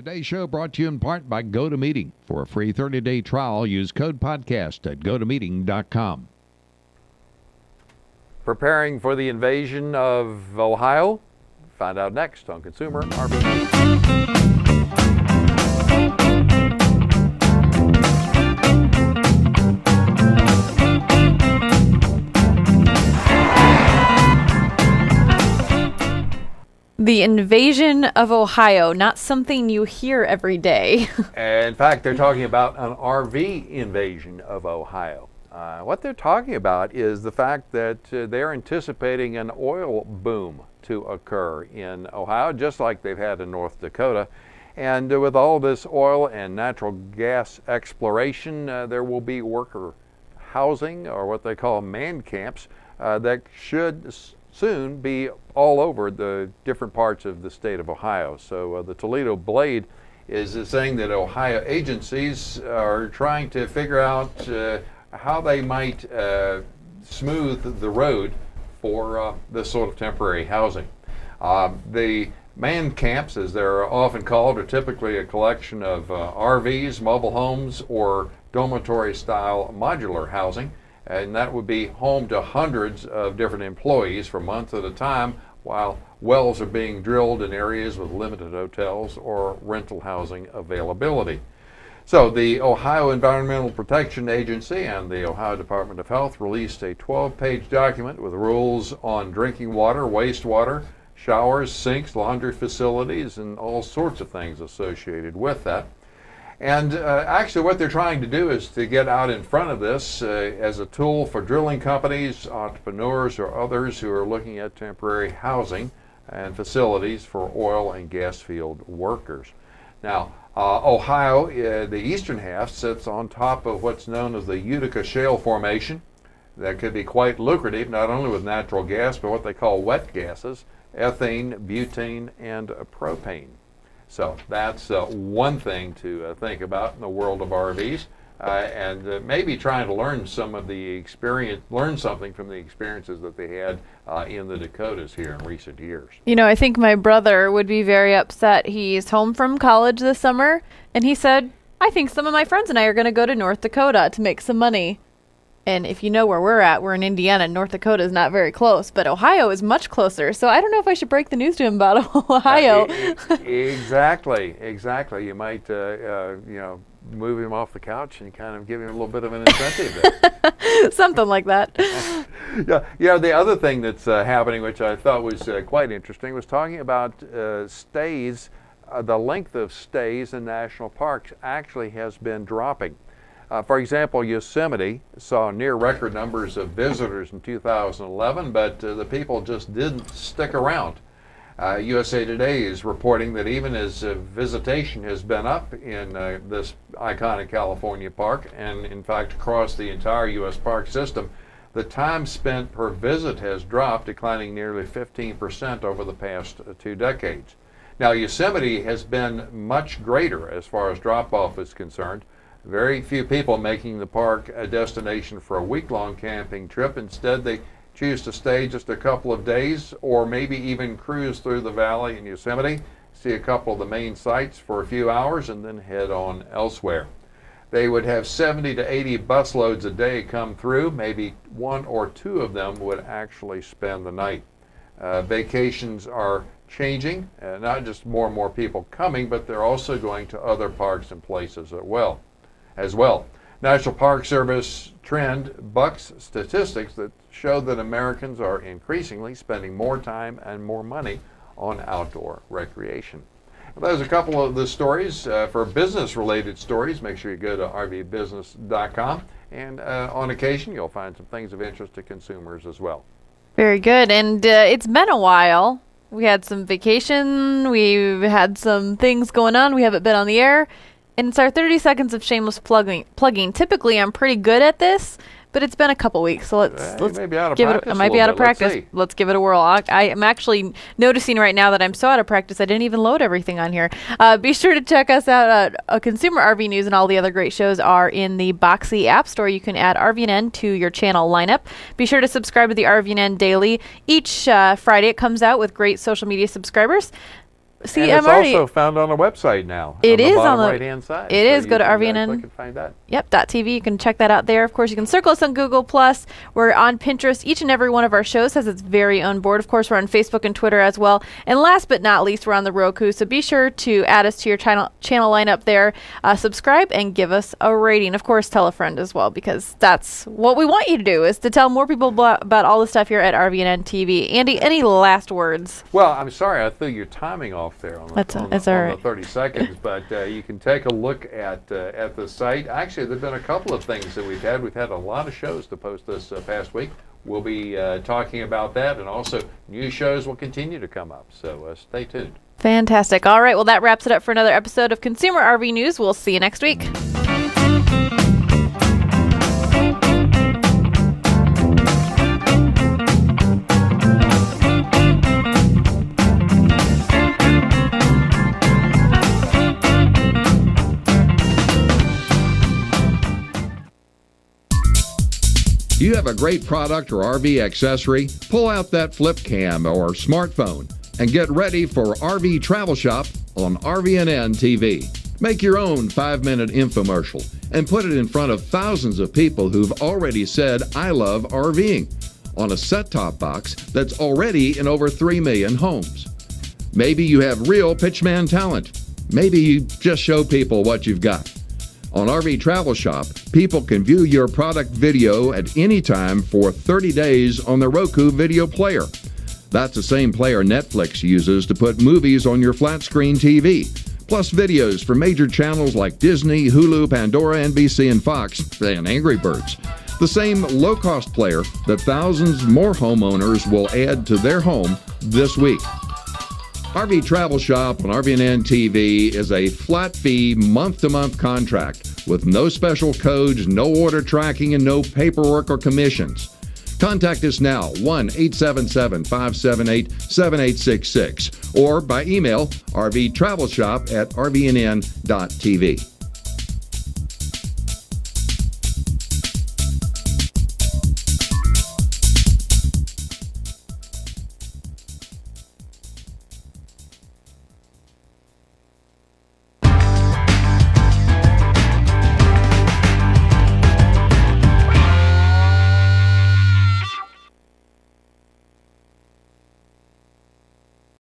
Today's show brought to you in part by GoToMeeting. For a free 30-day trial, use code podcast at gotomeeting.com. Preparing for the invasion of Ohio? Find out next on Consumer RVNN. The invasion of Ohio, not something you hear every day. In fact, they're talking about an RV invasion of Ohio. What they're talking about is the fact that they're anticipating an oil boom to occur in Ohio, just like they've had in North Dakota. And with all this oil and natural gas exploration, there will be worker housing, or what they call man camps, that should soon be all over the different parts of the state of Ohio. So the Toledo Blade is saying that Ohio agencies are trying to figure out how they might smooth the road for this sort of temporary housing. The man camps, as they're often called, are typically a collection of RVs, mobile homes, or dormitory-style modular housing. And that would be home to hundreds of different employees for months at a time while wells are being drilled in areas with limited hotels or rental housing availability. So the Ohio Environmental Protection Agency and the Ohio Department of Health released a 12-page document with rules on drinking water, wastewater, showers, sinks, laundry facilities, and all sorts of things associated with that. And actually what they're trying to do is to get out in front of this as a tool for drilling companies, entrepreneurs, or others who are looking at temporary housing and facilities for oil and gas field workers. Now, Ohio, the eastern half, sits on top of what's known as the Utica Shale Formation. That could be quite lucrative, not only with natural gas, but what they call wet gases, ethane, butane, and propane. So that's one thing to think about in the world of RVs, and maybe trying to learn some of the experience, learn something from the experiences that they had in the Dakotas here in recent years. You know, I think my brother would be very upset. He's home from college this summer, and he said, I think some of my friends and I are going to go to North Dakota to make some money. And if you know where we're in Indiana, North Dakota is not very close, but Ohio is much closer. So I don't know if I should break the news to him about Ohio. Exactly. You might, move him off the couch and kind of give him a little bit of an incentive there. Something like that. Yeah. The other thing that's happening, which I thought was quite interesting, was talking about stays. The length of stays in national parks actually has been dropping. For example, Yosemite saw near record numbers of visitors in 2011, but the people just didn't stick around. USA Today is reporting that even as visitation has been up in this iconic California park, and in fact across the entire U.S. park system, the time spent per visit has dropped, declining nearly 15% over the past 2 decades. Now, Yosemite has been much greater as far as drop-off is concerned. Very few people making the park a destination for a week-long camping trip. Instead, they choose to stay just a couple of days or maybe even cruise through the valley in Yosemite, see a couple of the main sites for a few hours, and then head on elsewhere. They would have 70 to 80 busloads a day come through. Maybe 1 or 2 of them would actually spend the night. Vacations are changing, not just more and more people coming, but they're also going to other parks and places as well. National Park Service trend bucks statistics that show that Americans are increasingly spending more time and more money on outdoor recreation. Well, there's a couple of the stories. For business-related stories, make sure you go to rvbusiness.com, and on occasion you'll find some things of interest to consumers as well. Very good, and it's been a while. We had some vacation, we've had some things going on, we haven't been on the air. And it's our 30 seconds of shameless plugging. Typically, I'm pretty good at this, but it's been a couple weeks, so let's give it. I might be out of practice. Let's give it a whirl. I am actually noticing right now that I'm so out of practice, I didn't even load everything on here. Be sure to check us out. Consumer RV News and all the other great shows are in the Boxee app store. You can add RVNN to your channel lineup. Be sure to subscribe to the RVNN Daily. Each Friday it comes out with great social media subscribers. See, and I'm it's already. also found on the website now. It on is the on bottom the right-hand side. It is. You Go to can, RVNN. click and find that. Yep, .tv. You can check that out there. Of course, you can circle us on Google+. We're on Pinterest. Each and every one of our shows has its very own board. Of course, we're on Facebook and Twitter as well. And last but not least, we're on the Roku. So be sure to add us to your channel lineup there. Subscribe and give us a rating. Of course, tell a friend as well, because that's what we want you to do, is to tell more people about all the stuff here at RVNN TV. Andy, any last words? Well, I'm sorry, I threw your timing off there on the, That's on all the, on right. the 30 seconds, but you can take a look at the site. Actually, there have been a couple of things that we've had. We've had a lot of shows to post this past week. We'll be talking about that, and also new shows will continue to come up, so stay tuned. Fantastic. All right, well, that wraps it up for another episode of Consumer RV News. We'll see you next week. Do you have a great product or RV accessory? Pull out that flip cam or smartphone and get ready for RV Travel Shop on RVNN TV. Make your own 5-minute infomercial and put it in front of thousands of people who've already said, "I love RVing," on a set-top box that's already in over 3 million homes. Maybe you have real pitchman talent. Maybe you just show people what you've got. On RV Travel Shop, people can view your product video at any time for 30 days on the Roku video player. That's the same player Netflix uses to put movies on your flat screen TV, plus videos from major channels like Disney, Hulu, Pandora, NBC, and Fox, and Angry Birds. The same low-cost player that thousands more homeowners will add to their home this week. RV Travel Shop on RVNN TV is a flat-fee, month-to-month contract with no special codes, no order tracking, and no paperwork or commissions. Contact us now, 1-877-578-7866, or by email, rvtravelshop@rvnn.tv.